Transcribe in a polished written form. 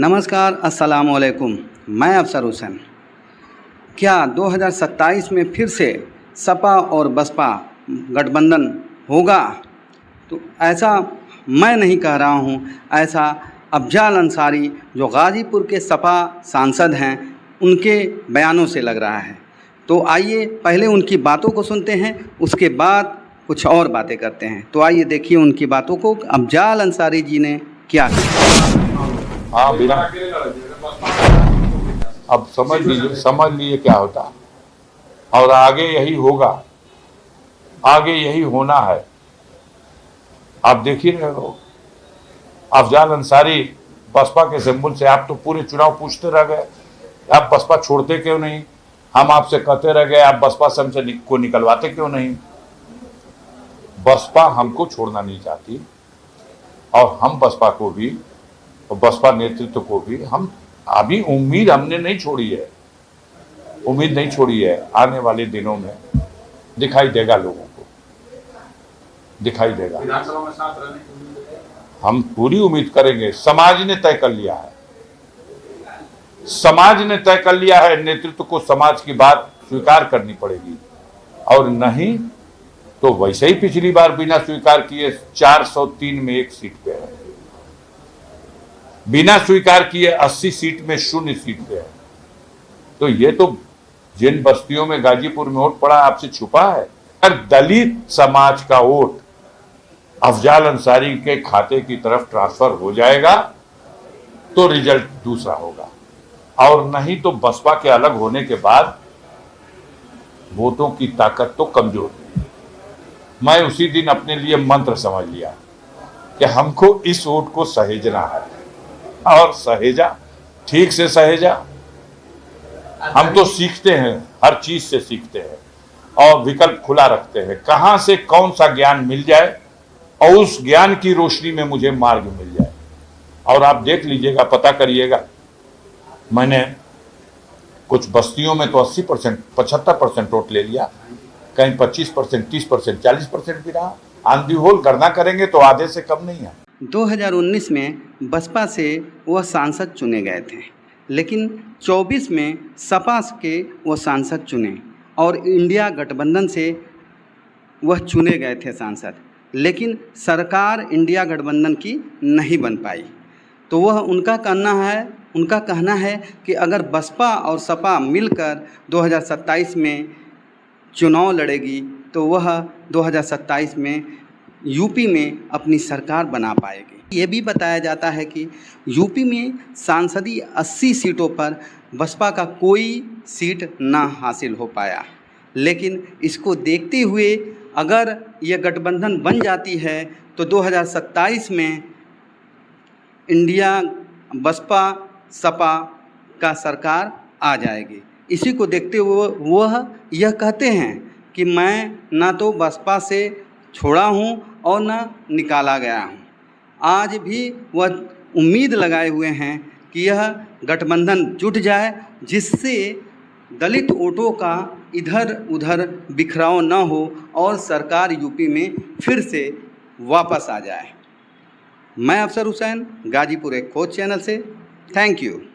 नमस्कार, अस्सलाम वालेकुम। मैं अफसर हुसैन। क्या 2027 में फिर से सपा और बसपा गठबंधन होगा? तो ऐसा मैं नहीं कह रहा हूँ, ऐसा अफजाल अंसारी जो गाज़ीपुर के सपा सांसद हैं उनके बयानों से लग रहा है। तो आइए पहले उनकी बातों को सुनते हैं, उसके बाद कुछ और बातें करते हैं। तो आइए देखिए उनकी बातों को, अफजाल अंसारी जी ने क्या कहा। हाँ बिना अब समझ लीजिए क्या होता और आगे यही होगा, आगे यही होना है। आप देख ही रहे हो, अफजाल अंसारी बसपा के सिंबल से आप तो पूरे चुनाव पूछते रह गए, आप बसपा छोड़ते क्यों नहीं? हम आपसे कहते रह गए, आप बसपा से हमसे को निकलवाते क्यों नहीं? बसपा हमको छोड़ना नहीं चाहती और हम बसपा को भी और बसपा नेतृत्व को भी हम अभी उम्मीद हमने नहीं छोड़ी है, उम्मीद नहीं छोड़ी है। आने वाले दिनों में दिखाई देगा, लोगों को दिखाई देगा। विधानसभा में साथ रहने की उम्मीद है। हम पूरी उम्मीद करेंगे। समाज ने तय कर लिया है, समाज ने तय कर लिया है। नेतृत्व को समाज की बात स्वीकार करनी पड़ेगी और नहीं तो वैसे ही पिछली बार बिना स्वीकार किए 403 में 1 सीट पे है, बिना स्वीकार किए 80 सीट में 0 सीट पे है। तो ये तो जिन बस्तियों में गाजीपुर में वोट पड़ा आपसे छुपा है। अगर दलित समाज का वोट अफजाल अंसारी के खाते की तरफ ट्रांसफर हो जाएगा तो रिजल्ट दूसरा होगा, और नहीं तो बसपा के अलग होने के बाद वोटों की ताकत तो कमजोर है। मैं उसी दिन अपने लिए मंत्र समझ लिया कि हमको इस वोट को सहेजना है और सहेजा, ठीक से सहेजा। हम तो सीखते हैं, हर चीज से सीखते हैं और विकल्प खुला रखते हैं, कहां से कौन सा ज्ञान मिल जाए और उस ज्ञान की रोशनी में मुझे मार्ग मिल जाए। और आप देख लीजिएगा, पता करिएगा, मैंने कुछ बस्तियों में तो 80%, 75% वोट ले लिया, कहीं 25%, 30%, 40% भी रहा। ऑन दी होल गणना करेंगे तो आधे से कम नहीं है। 2019 में बसपा से वह सांसद चुने गए थे, लेकिन 24 में सपा के वह सांसद चुने और इंडिया गठबंधन से वह चुने गए थे सांसद, लेकिन सरकार इंडिया गठबंधन की नहीं बन पाई। तो वह उनका कहना है कि अगर बसपा और सपा मिलकर 2027 में चुनाव लड़ेगी तो वह 2027 में यूपी में अपनी सरकार बना पाएगी। ये भी बताया जाता है कि यूपी में सांसदीय 80 सीटों पर बसपा का कोई सीट ना हासिल हो पाया, लेकिन इसको देखते हुए अगर ये गठबंधन बन जाती है तो 2027 में इंडिया बसपा सपा का सरकार आ जाएगी। इसी को देखते हुए वह यह कहते हैं कि मैं ना तो बसपा से छोड़ा हूँ और ना निकाला गया हूँ। आज भी वह उम्मीद लगाए हुए हैं कि यह गठबंधन जुट जाए, जिससे दलित वोटों का इधर उधर बिखराव न हो और सरकार यूपी में फिर से वापस आ जाए। मैं अफसर हुसैन, गाजीपुर एक खोज चैनल से। Thank you.